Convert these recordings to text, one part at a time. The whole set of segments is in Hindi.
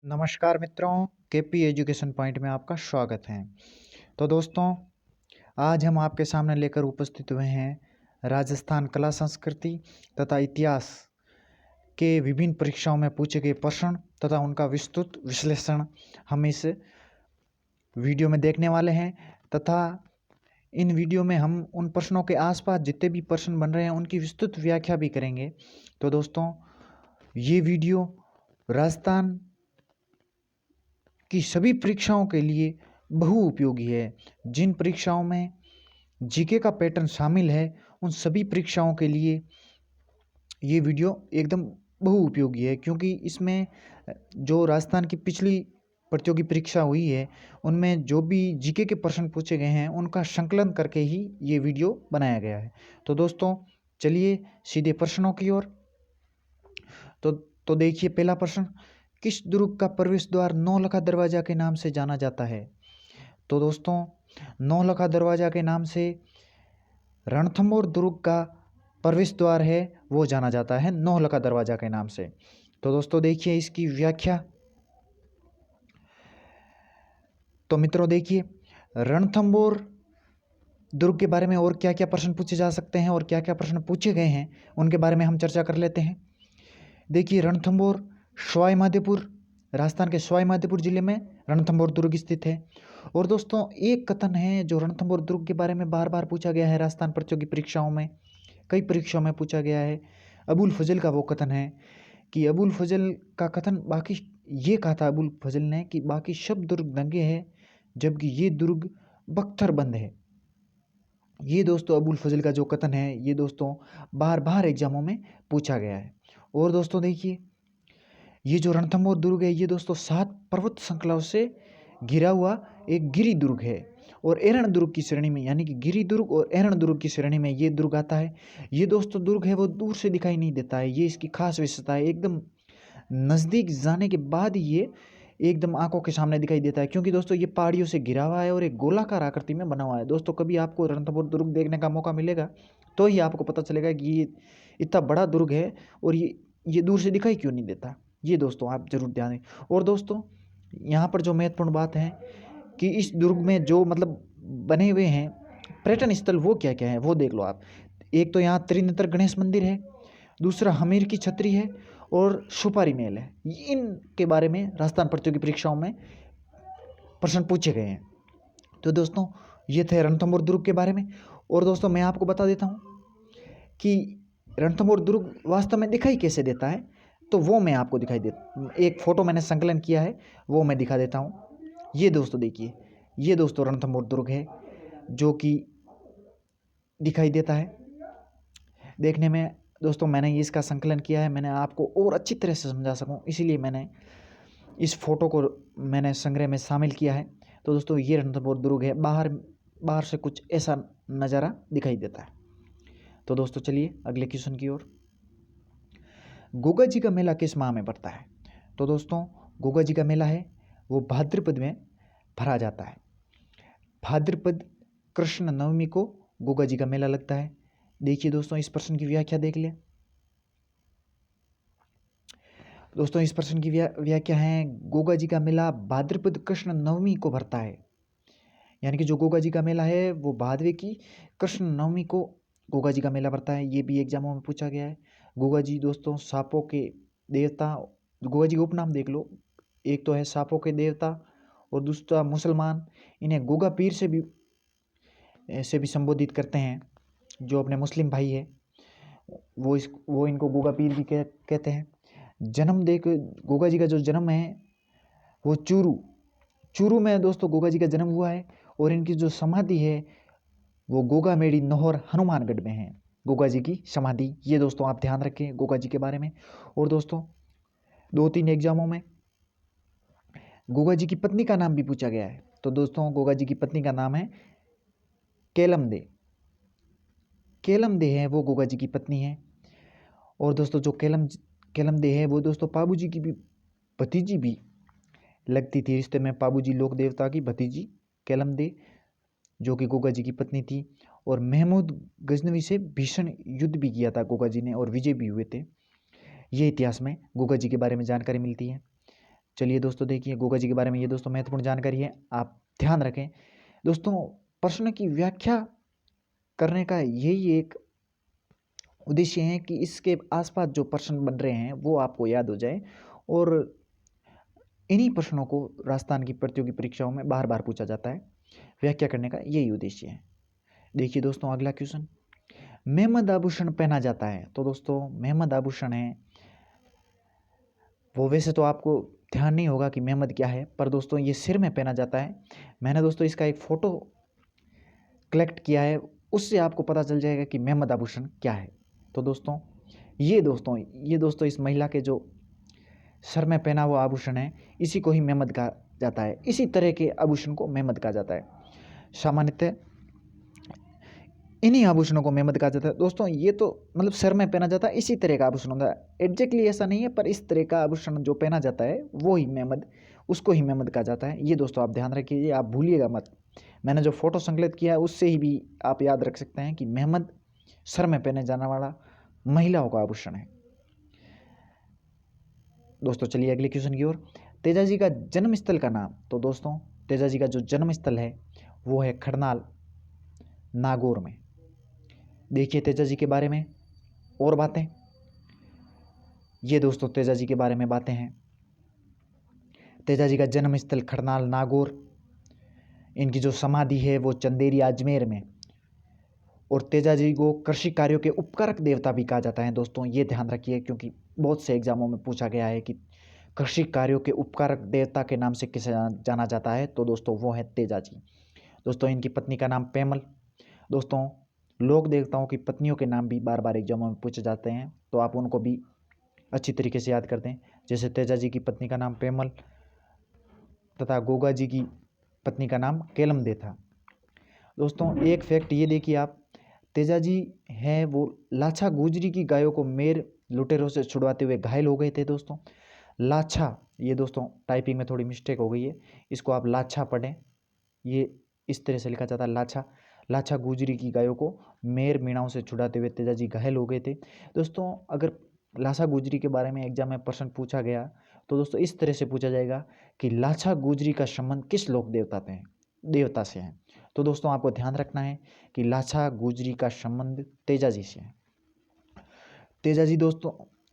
नमस्कार मित्रों, केपी एजुकेशन पॉइंट में आपका स्वागत है। तो दोस्तों, आज हम आपके सामने लेकर उपस्थित हुए हैं राजस्थान कला संस्कृति तथा इतिहास के विभिन्न परीक्षाओं में पूछे गए प्रश्न तथा उनका विस्तृत विश्लेषण हम इस वीडियो में देखने वाले हैं तथा इन वीडियो में हम उन प्रश्नों के आसपास जितने भी प्रश्न बन रहे हैं उनकी विस्तृत व्याख्या भी करेंगे। तो दोस्तों, ये वीडियो राजस्थान की सभी परीक्षाओं के लिए बहु उपयोगी है। जिन परीक्षाओं में जीके का पैटर्न शामिल है उन सभी परीक्षाओं के लिए ये वीडियो एकदम बहु उपयोगी है, क्योंकि इसमें जो राजस्थान की पिछली प्रतियोगी परीक्षा हुई है उनमें जो भी जीके के प्रश्न पूछे गए हैं उनका संकलन करके ही ये वीडियो बनाया गया है। तो दोस्तों, चलिए सीधे प्रश्नों की ओर। तो देखिए, पहला प्रश्न, किस दुर्ग का प्रवेश द्वार नौलखा दरवाजा के नाम से जाना जाता है? तो दोस्तों, नौलखा दरवाजा के नाम से रणथंभौर दुर्ग का प्रवेश द्वार है वो जाना जाता है नौलखा दरवाजा के नाम से। तो दोस्तों देखिए इसकी व्याख्या। तो मित्रों देखिए, रणथंभौर दुर्ग के बारे में और क्या क्या प्रश्न पूछे जा सकते हैं और क्या क्या प्रश्न पूछे गए हैं उनके बारे में हम चर्चा कर लेते हैं। देखिए, रणथंभौर सवाई माधोपुर, राजस्थान के सवाई माधोपुर जिले में रणथंभौर दुर्ग स्थित है। और दोस्तों, एक कथन है जो रणथंभौर दुर्ग के बारे में बार बार पूछा गया है राजस्थान प्रतियोगी परीक्षाओं में, कई परीक्षाओं में पूछा गया है। अबुल फजल का वो कथन है कि अबुल फजल का कथन, बाकी ये कहा था अबुल फजल ने कि बाकी सब दुर्ग दंगे हैं जबकि ये दुर्ग बख्तर बंद है। ये दोस्तों अबुल फजल का जो कथन है ये दोस्तों बार बार एग्जामों में पूछा गया है। और दोस्तों देखिए, ये जो रणथंभौर दुर्ग है ये दोस्तों 7 पर्वत श्रृंखलाओं से घिरा हुआ एक गिरी दुर्ग है और एरण दुर्ग की श्रेणी में, यानी कि गिरी दुर्ग और एरण दुर्ग की श्रेणी में ये दुर्ग आता है। ये दोस्तों दुर्ग है वो दूर से दिखाई नहीं देता है, ये इसकी खास विशेषता है। एकदम नज़दीक जाने के बाद ही ये एकदम आंखों के सामने दिखाई देता है, क्योंकि दोस्तों ये पहाड़ियों से घिरा हुआ है और एक गोलाकार आकृति में बना हुआ है। दोस्तों, कभी आपको रणथंभौर दुर्ग देखने का मौका मिलेगा तो ही आपको पता चलेगा कि ये इतना बड़ा दुर्ग है और ये दूर से दिखाई क्यों नहीं देता। ये दोस्तों आप जरूर ध्यान दें। और दोस्तों, यहाँ पर जो महत्वपूर्ण बात है कि इस दुर्ग में जो मतलब बने हुए हैं पर्यटन स्थल वो क्या क्या है वो देख लो आप। एक तो यहाँ त्रिनेत्र गणेश मंदिर है, दूसरा हमीर की छतरी है और सुपारी महल है। इनके बारे में राजस्थान प्रतियोगी परीक्षाओं में प्रश्न पूछे गए हैं। तो दोस्तों, ये थे रणथंभौर दुर्ग के बारे में। और दोस्तों, मैं आपको बता देता हूँ कि रणथंभौर दुर्ग वास्तव में दिखाई कैसे देता है, तो वो मैं आपको दिखाई देता, एक फ़ोटो मैंने संकलन किया है वो मैं दिखा देता हूँ। ये दोस्तों देखिए, ये दोस्तों रणथंभौर दुर्ग है जो कि दिखाई देता है देखने में। दोस्तों, मैंने ये इसका संकलन किया है, मैंने आपको और अच्छी तरह से समझा सकूं इसीलिए मैंने इस फ़ोटो को मैंने संग्रह में शामिल किया है। तो दोस्तों, ये रणथंभौर दुर्ग है, बाहर से कुछ ऐसा नज़ारा दिखाई देता है। तो दोस्तों चलिए अगले क्वेश्चन की ओर। गोगा जी का मेला किस माह में पड़ता है? तो दोस्तों, गोगा जी का मेला है वो भाद्रपद में भरा जाता है। भाद्रपद कृष्ण नवमी को गोगा जी का मेला लगता है। देखिए दोस्तों, इस प्रश्न की व्याख्या देख ले। दोस्तों, इस प्रश्न की व्याख्या है, गोगा जी का मेला भाद्रपद कृष्ण नवमी को भरता है। यानी कि जो गोगा जी का मेला है वो भादवे की कृष्ण नवमी को गोगा जी का मेला भरता है। ये भी एग्जामों में पूछा गया है। गोगा जी दोस्तों सांपों के देवता, गोगा जी का उपनाम देख लो, एक तो है सांपों के देवता और दूसरा मुसलमान इन्हें गोगा पीर से भी संबोधित करते हैं। जो अपने मुस्लिम भाई है वो इनको गोगा पीर भी कहते हैं। जन्म देख गोगा जी का जो जन्म है वो चूरू में दोस्तों गोगा जी का जन्म हुआ है और इनकी जो समाधि है वो गोगा मेड़ी नौहर हनुमानगढ़ में है, गोगा जी की समाधि। ये दोस्तों आप ध्यान रखें गोगा जी के बारे में। और दोस्तों, 2-3 एग्जामों में गोगा जी की पत्नी का नाम भी पूछा गया है। तो दोस्तों, गोगा जी की पत्नी का नाम है केलम दे है, वो गोगा जी की पत्नी है। और दोस्तों, जो केलम दे है वो दोस्तों पाबू जी की भी भतीजी भी लगती थी रिश्ते में। पाबू जी लोक देवता की भतीजी केलम दे जो कि गोगा जी की पत्नी थी। और महमूद गजनवी से भीषण युद्ध भी किया था गोगा जी ने और विजय भी हुए थे। ये इतिहास में गोगा जी के बारे में जानकारी मिलती है। चलिए दोस्तों देखिए, गोगा जी के बारे में ये दोस्तों महत्वपूर्ण जानकारी है, आप ध्यान रखें। दोस्तों प्रश्न की व्याख्या करने का यही एक उद्देश्य है कि इसके आसपास जो प्रश्न बन रहे हैं वो आपको याद हो जाए, और इन्हीं प्रश्नों को राजस्थान की प्रतियोगी परीक्षाओं में बार बार पूछा जाता है। व्याख्या करने का यही उद्देश्य है। देखिए दोस्तों अगला क्वेश्चन, मेहमद आभूषण पहना जाता है। तो दोस्तों मेहमद आभूषण है वो, वैसे तो आपको ध्यान नहीं होगा कि मेहमद क्या है, पर दोस्तों ये सिर में पहना जाता है। मैंने दोस्तों इसका एक फ़ोटो कलेक्ट किया है, उससे आपको पता चल जाएगा कि मेहमद आभूषण क्या है। तो दोस्तों ये दोस्तों इस महिला के जो सर में पहना हुआ आभूषण है, इसी को ही मेहमद कहा जाता है। इसी तरह के आभूषण को मेहमद कहा जाता है। सामान्यतः इन्हीं आभूषणों को मेहमद कहा जाता है। दोस्तों ये तो मतलब सर में पहना जाता है, इसी तरह का आभूषण होता है। एग्जैक्टली ऐसा नहीं है, पर इस तरह का आभूषण जो पहना जाता है वो ही मेहमद, उसको ही मेहमद कहा जाता है। ये दोस्तों आप ध्यान रखिए, आप भूलिएगा मत। मैंने जो फोटो संकलित किया है उससे ही भी आप याद रख सकते हैं कि मेहमद सर में पहने जाने वाला महिलाओं का आभूषण है। दोस्तों चलिए अगले क्वेश्चन की ओर, तेजाजी का जन्म स्थल का नाम। तो दोस्तों तेजाजी का जो जन्म स्थल है वो है खड़नाल नागौर में। देखिए तेजाजी के बारे में और बातें, ये दोस्तों तेजाजी के बारे में बातें हैं। तेजाजी का जन्म स्थल खड़नाल नागौर, इनकी जो समाधि है वो चंदेरी अजमेर में, और तेजाजी को कृषि कार्यों के उपकारक देवता भी कहा जाता है। दोस्तों ये ध्यान रखिए, क्योंकि बहुत से एग्जामों में पूछा गया है कि कृषि कार्यों के उपकारक देवता के नाम से किसे जाना जाता है, तो दोस्तों वो है तेजाजी। दोस्तों इनकी पत्नी का नाम पेमल। दोस्तों लोक देवताओं की पत्नियों के नाम भी बार बार एग्जामों में पूछे जाते हैं, तो आप उनको भी अच्छी तरीके से याद कर दें। जैसे तेजाजी की पत्नी का नाम पेमल तथा गोगा जी की पत्नी का नाम केलमदे था। दोस्तों एक फैक्ट ये देखिए आप, तेजाजी हैं वो लाछा गुजरी की गायों को मेर लुटेरों से छुड़वाते हुए घायल हो गए थे। दोस्तों लाछा, ये दोस्तों टाइपिंग में थोड़ी मिस्टेक हो गई है, इसको आप लाछा पढ़ें, ये इस तरह से लिखा जाता है लाछा। लाछा गुजरी की गायों को मेर मीणाओं से छुड़ाते हुए तेजाजी घायल हो गए थे। दोस्तों अगर लाछा गुजरी के बारे में एग्जाम में प्रश्न पूछा गया तो दोस्तों इस तरह से पूछा जाएगा कि लाछा गुजरी का संबंध किस लोक देवता से है। तो दोस्तों आपको ध्यान रखना है कि लाछा गुजरी का संबंध तेजाजी से है। तेजाजी दोस्तों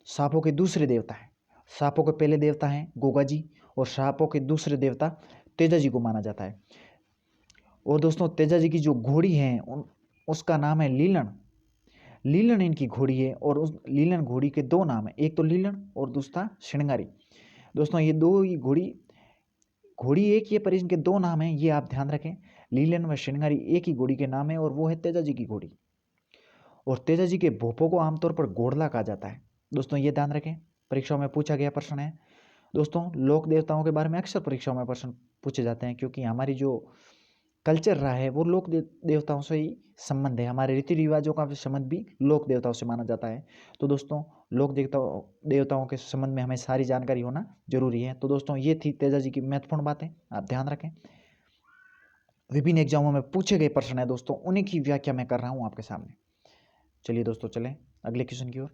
सांपों के दूसरे देवता हैं। सांपों के पहले देवता हैं गोगा जी, और सांपों के दूसरे देवता तेजाजी को माना जाता है। और दोस्तों तेजाजी की जो घोड़ी है उसका नाम है लीलन। लीलन इनकी घोड़ी है, और उस लीलन घोड़ी के दो नाम है, एक तो लीलन और दूसरा श्रृंगारी। दोस्तों ये दो ही घोड़ी एक ही है, पर इनके दो नाम हैं, ये आप ध्यान रखें। लीलन व श्रृंगारी एक ही घोड़ी के नाम है, और वो है तेजाजी की घोड़ी। और तेजाजी के भोपों को आमतौर पर घोड़ला कहा जाता है। दोस्तों ये ध्यान रखें, परीक्षाओं में पूछा गया प्रश्न है। दोस्तों लोक देवताओं के बारे में अक्सर परीक्षाओं में प्रश्न पूछे जाते हैं, क्योंकि हमारी जो कल्चर रहा है वो लोक देवताओं से ही संबंध है। हमारे रीति रिवाजों का संबंध भी लोक देवताओं से माना जाता है। तो दोस्तों लोक देवताओं के संबंध में हमें सारी जानकारी होना जरूरी है। तो दोस्तों ये थी तेजाजी की महत्वपूर्ण बातें, आप ध्यान रखें। विभिन्न एग्जामों में पूछे गए प्रश्न है दोस्तों, उन्हीं की व्याख्या मैं कर रहा हूँ आपके सामने। चलिए दोस्तों चलें अगले क्वेश्चन की ओर।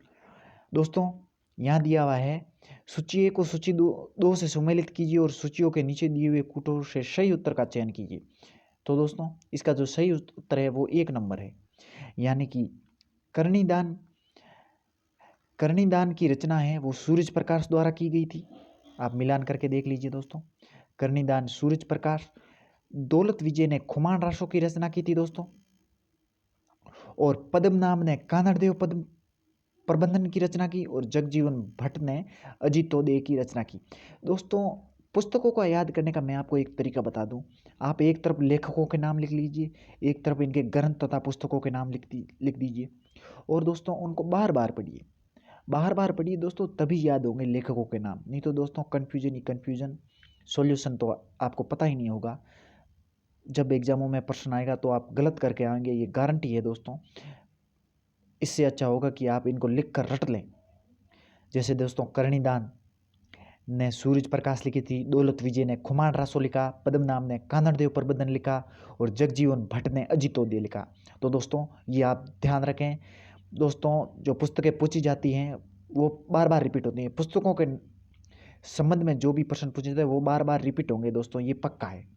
दोस्तों यहाँ दिया हुआ है, सूची ए को सूची दो से सम्मिलित कीजिए और सूचियों के नीचे दिए हुए कूटों से सही उत्तर का चयन कीजिए। तो दोस्तों इसका जो सही उत्तर है वो 1 नंबर है, यानी कि कर्णिदान की रचना है वो सूरज प्रकाश द्वारा की गई थी। आप मिलान करके देख लीजिए दोस्तों, कर्णिदान सूरज प्रकाश। दौलत विजय ने खुमान रासों की रचना की थी दोस्तों, और पद्मनाभ ने कानड़देव पद्म प्रबंधन की रचना की, और जगजीवन भट्ट ने अजितोदय की रचना की। दोस्तों पुस्तकों का याद करने का मैं आपको एक तरीका बता दूं, आप एक तरफ लेखकों के नाम लिख लीजिए, एक तरफ इनके ग्रंथ तथा पुस्तकों के नाम लिख दीजिए, और दोस्तों उनको बार बार पढ़िए दोस्तों, तभी याद होंगे लेखकों के नाम। नहीं तो दोस्तों कन्फ्यूजन ही कन्फ्यूजन, सॉल्यूशन तो आपको पता ही नहीं होगा। जब एग्जामों में प्रश्न आएगा तो आप गलत करके आएंगे, ये गारंटी है दोस्तों। इससे अच्छा होगा कि आप इनको लिख कर रट लें। जैसे दोस्तों कर्णिदान ने सूरज प्रकाश लिखी थी, दौलत विजय ने खुमान रासो लिखा, पद्मनाभ ने कानड़देव प्रबंधन लिखा, और जगजीवन भट्ट ने अजितोदय लिखा। तो दोस्तों ये आप ध्यान रखें। दोस्तों जो पुस्तकें पूछी जाती हैं वो बार बार रिपीट होती हैं। पुस्तकों के संबंध में जो भी प्रश्न पूछे जाते हैं वो बार बार रिपीट होंगे दोस्तों, ये पक्का है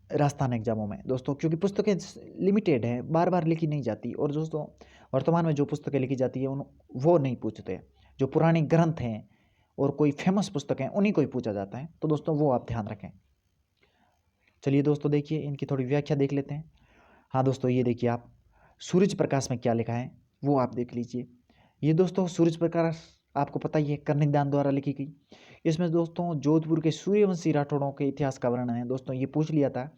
राजस्थान एग्जामों में दोस्तों, क्योंकि पुस्तकें लिमिटेड हैं, बार बार लिखी नहीं जाती। और दोस्तों वर्तमान में जो पुस्तकें लिखी जाती है उन वो नहीं पूछते, जो पुराने ग्रंथ हैं और कोई फेमस पुस्तक हैं उन्हीं को ही पूछा जाता है। तो दोस्तों वो आप ध्यान रखें। चलिए दोस्तों देखिए इनकी थोड़ी व्याख्या देख लेते हैं। हाँ दोस्तों ये देखिए आप, सूरज प्रकाश में क्या लिखा है वो आप देख लीजिए। ये दोस्तों सूरज प्रकाश आपको पता ही है, कर्णिकदान द्वारा लिखी गई। इसमें दोस्तों जोधपुर के सूर्यवंशी राठौड़ों के इतिहास का वर्णन है। दोस्तों ये पूछ लिया था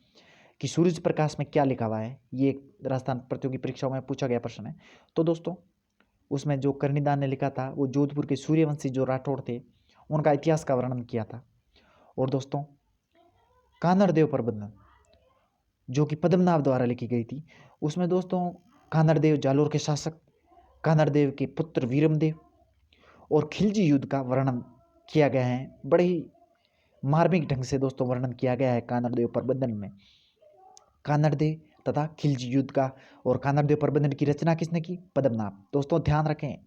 कि सूरज प्रकाश में क्या लिखा हुआ है, ये राजस्थान प्रतियोगी परीक्षाओं में पूछा गया प्रश्न है। तो दोस्तों उसमें जो कर्णिकदान ने लिखा था वो जोधपुर के सूर्यवंशी जो राठौड़ थे उनका इतिहास का वर्णन किया था। और दोस्तों कानड़देव प्रबंधन जो कि पद्मनाभ द्वारा लिखी गई थी, उसमें दोस्तों कानड़देव जालोर के शासक, कानड़देव के पुत्र वीरमदेव और खिलजी युद्ध का वर्णन किया गया है। बड़े ही मार्मिक ढंग से दोस्तों वर्णन किया गया है कानड़देव प्रबंधन में। कानड़देव तथा खिलजी युद्ध का और कानड़देव प्रबंधन की रचना किसने की? पद्मनाभ। दोस्तों ध्यान रखें,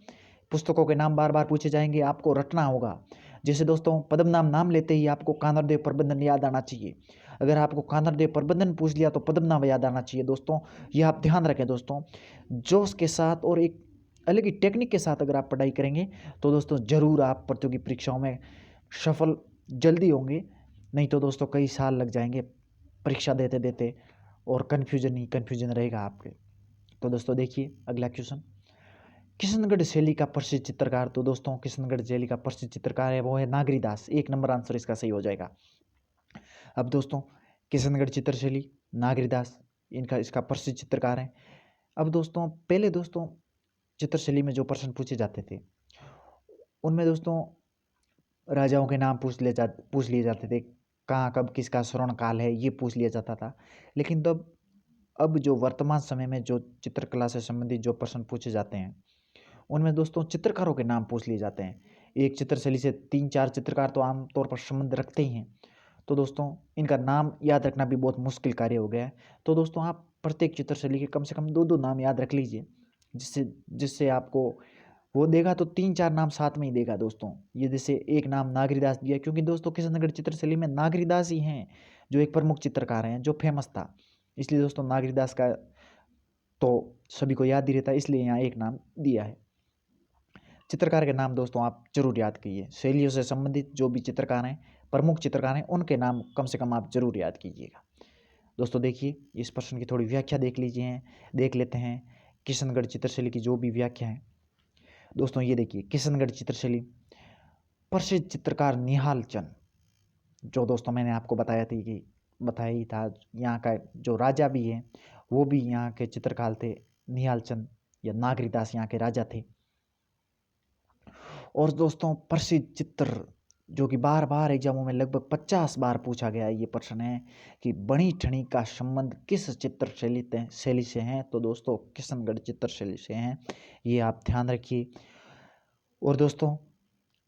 पुस्तकों के नाम बार बार पूछे जाएंगे, आपको रटना होगा। जैसे दोस्तों पद्मनाभ नाम लेते ही आपको कानड़देव प्रबंधन याद आना चाहिए। अगर आपको कानड़देव प्रबंधन पूछ लिया तो पद्मनाभ याद आना चाहिए। दोस्तों ये आप ध्यान रखें दोस्तों, जोश के साथ और एक अलग ही टेक्निक के साथ अगर आप पढ़ाई करेंगे तो दोस्तों ज़रूर आप प्रतियोगी परीक्षाओं में सफल जल्दी होंगे। नहीं तो दोस्तों कई साल लग जाएंगे परीक्षा देते देते और कन्फ्यूजन ही कन्फ्यूजन रहेगा आपके। तो दोस्तों देखिए अगला क्वेश्चन, किशनगढ़ शैली का प्रसिद्ध चित्रकार। तो दोस्तों किशनगढ़ शैली का प्रसिद्ध चित्रकार है वो है नागरीदास। 1 नंबर आंसर इसका सही हो जाएगा। अब दोस्तों किशनगढ़ चित्रशैली, नागरीदास इनका इसका प्रसिद्ध चित्रकार है। अब दोस्तों पहले दोस्तों चित्रशैली में जो प्रश्न पूछे जाते थे उनमें दोस्तों राजाओं के नाम पूछ लिए जाते थे, कहाँ कब किसका स्वर्ण काल है ये पूछ लिया जाता था। लेकिन तब अब जो वर्तमान समय में जो चित्रकला से संबंधित जो प्रश्न पूछे जाते हैं उनमें दोस्तों चित्रकारों के नाम पूछ लिए जाते हैं। एक चित्रशैली से 3-4 चित्रकार तो आमतौर पर संबंध रखते ही हैं। तो दोस्तों इनका नाम याद रखना भी बहुत मुश्किल कार्य हो गया है। तो दोस्तों आप प्रत्येक चित्रशैली के कम से कम 2-2 नाम याद रख लीजिए, जिससे जिससे आपको वो देगा तो 3-4 नाम साथ में ही देगा दोस्तों। ये जैसे एक नाम नागरीदास दिया क्योंकि दोस्तों किशनगढ़ चित्रशैली में नागरीदास ही हैं जो एक प्रमुख चित्रकार हैं जो फेमस था, इसलिए दोस्तों नागरीदास का तो सभी को याद ही रहता है, इसलिए यहाँ एक नाम दिया है। चित्रकार के नाम दोस्तों आप जरूर याद कीजिए। शैलियों से संबंधित जो भी चित्रकार हैं, प्रमुख चित्रकार हैं, उनके नाम कम से कम आप जरूर याद कीजिएगा। दोस्तों देखिए इस प्रश्न की थोड़ी व्याख्या देख लेते हैं किशनगढ़ चित्रशैली की जो भी व्याख्या है। दोस्तों ये देखिए किशनगढ़ चित्रशैली, प्रसिद्ध चित्रकार निहाल चंद, जो दोस्तों मैंने आपको बताया ही था, यहाँ का जो राजा भी है वो भी यहाँ के चित्रकार थे, निहाल चंद या नागरीदास यहाँ के राजा थे। और दोस्तों प्रसिद्ध चित्र जो कि बार बार एग्जामों में लगभग 50 बार पूछा गया है, ये प्रश्न है कि बणी ठनी का संबंध किस शैली से है? तो दोस्तों किशनगढ़ चित्रशैली से हैं, ये आप ध्यान रखिए। और दोस्तों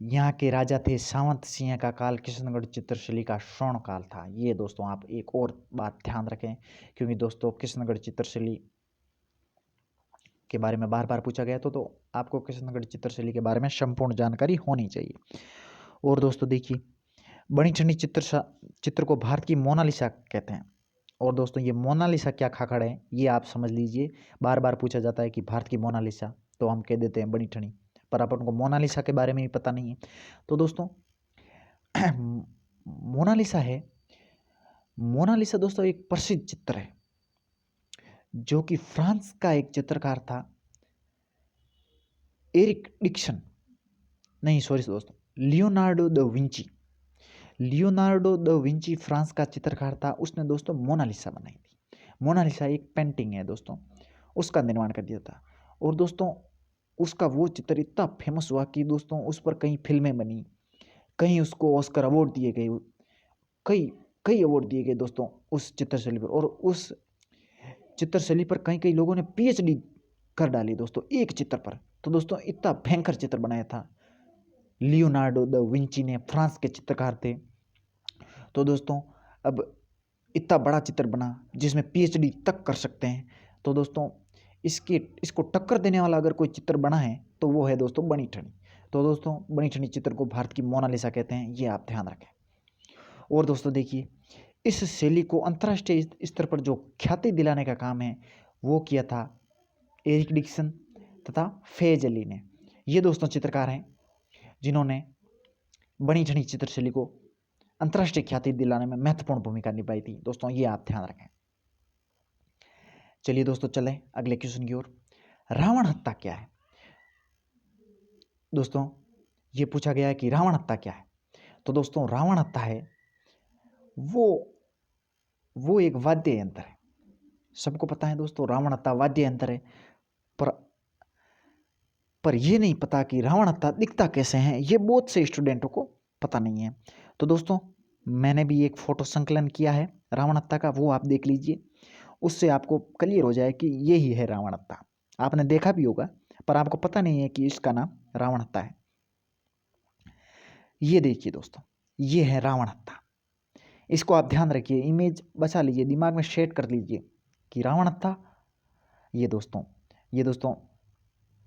यहाँ के राजा थे सावंत सिंह का काल किशनगढ़ चित्रशैली का स्वर्ण काल था। ये दोस्तों आप एक और बात ध्यान रखें, क्योंकि दोस्तों किशनगढ़ चित्रशैली के बारे में बार बार पूछा गया तो आपको किशनगढ़ चित्रशैली के बारे में संपूर्ण जानकारी होनी चाहिए। और दोस्तों देखिए बणी ठनी चित्र को भारत की मोनालिसा कहते हैं। और दोस्तों ये मोनालिसा क्या खाखड़ है ये आप समझ लीजिए। बार बार पूछा जाता है कि भारत की मोनालिसा, तो हम कह देते हैं बणी ठनी, पर अपन को मोनालिसा के बारे में भी पता नहीं है। तो दोस्तों मोनालिसा दोस्तों एक प्रसिद्ध चित्र है जो कि फ्रांस का एक चित्रकार था, लियोनार्डो द विंची फ्रांस का चित्रकार था। उसने दोस्तों मोनालिसा बनाई थी। मोनालिसा एक पेंटिंग है दोस्तों, उसका निर्माण कर दिया था। और दोस्तों उसका वो चित्र इतना फेमस हुआ कि दोस्तों उस पर कई फिल्में बनी, कहीं उसको ऑस्कर अवार्ड दिए गए, कई अवार्ड दिए गए दोस्तों उस चित्रशैली पर। और उस चित्रशैली पर कई लोगों ने PhD कर डाली दोस्तों एक चित्र पर। तो दोस्तों इतना भयंकर चित्र बनाया था लियोनार्डो द विंची ने, फ्रांस के चित्रकार थे। तो दोस्तों अब इतना बड़ा चित्र बना जिसमें PhD तक कर सकते हैं। तो दोस्तों इसको टक्कर देने वाला अगर कोई चित्र बना है तो वो है दोस्तों बणी ठनी। तो दोस्तों बनी ठनी चित्र को भारत की मोनालिसा कहते हैं, ये आप ध्यान रखें। और दोस्तों देखिए, इस शैली को अंतर्राष्ट्रीय स्तर पर जो ख्याति दिलाने का काम है वो किया था एरिक डिक्सन तथा फेज अली ने। ये दोस्तों चित्रकार हैं जिन्होंने बनी ठनी चित्रशैली को अंतर्राष्ट्रीय ख्याति दिलाने में महत्वपूर्ण भूमिका निभाई थी। दोस्तों ये आप ध्यान रखें। चलिए दोस्तों चलें अगले क्वेश्चन की ओर। रावण हत्या क्या है? दोस्तों ये पूछा गया है कि रावण हत्या क्या है। तो दोस्तों रावण हत्या है वो एक वाद्य यंत्र है। सबको पता है दोस्तों रावण हत्या वाद्य यंत्र है, पर ये नहीं पता कि रावण हत्या दिखता कैसे है, ये बहुत से स्टूडेंटों को पता नहीं है। तो दोस्तों मैंने भी एक फोटो संकलन किया है रावण हत्या का, वो आप देख लीजिए, उससे आपको क्लियर हो जाए कि ये ही है रावण हत्या। आपने देखा भी होगा पर आपको पता नहीं है कि इसका नाम रावण हत्या है। ये देखिए दोस्तों, ये है रावण हत्या। इसको आप ध्यान रखिए, इमेज बचा लीजिए, दिमाग में सेट कर लीजिए कि रावण हत्या ये दोस्तों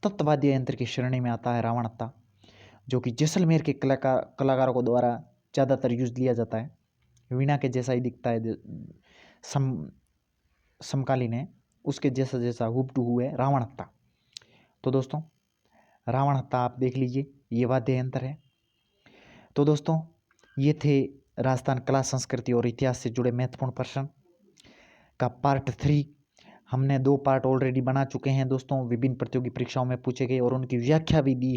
तत्वाद्य यंत्र की श्रेणी में आता है रावण हत्या, जो कि जैसलमेर के कलाकारों को द्वारा ज़्यादातर यूज लिया जाता है। वीणा के जैसा ही दिखता है, समकालीन है, उसके जैसा जैसा हुबहू है रावण हत्या। तो दोस्तों रावण हत्या आप देख लीजिए, ये वाद्य यंत्र है। तो दोस्तों ये थे राजस्थान कला संस्कृति और इतिहास से जुड़े महत्वपूर्ण प्रश्न का पार्ट 3। हमने 2 पार्ट ऑलरेडी बना चुके हैं दोस्तों, विभिन्न प्रतियोगी परीक्षाओं में पूछे गए और उनकी व्याख्या भी दी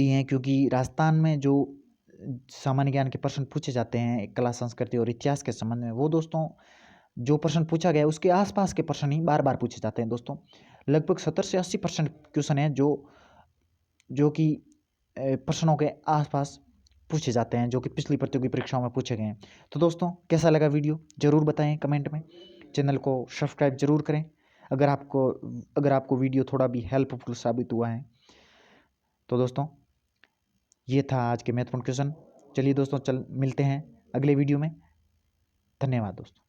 है क्योंकि राजस्थान में जो सामान्य ज्ञान के प्रश्न पूछे जाते हैं कला संस्कृति और इतिहास के संबंध में, वो दोस्तों जो प्रश्न पूछा गया है उसके आसपास के प्रश्न ही बार बार पूछे जाते हैं दोस्तों। लगभग 70 से 80% क्वेश्चन है जो कि प्रश्नों के आसपास पूछे जाते हैं, जो कि पिछली प्रतियोगी परीक्षाओं में पूछे गए हैं। तो दोस्तों कैसा लगा वीडियो ज़रूर बताएं कमेंट में, चैनल को सब्सक्राइब जरूर करें अगर आपको वीडियो थोड़ा भी हेल्पफुल साबित हुआ है। तो दोस्तों ये था आज के महत्वपूर्ण क्वेश्चन। चलिए दोस्तों मिलते हैं अगले वीडियो में। धन्यवाद दोस्तों।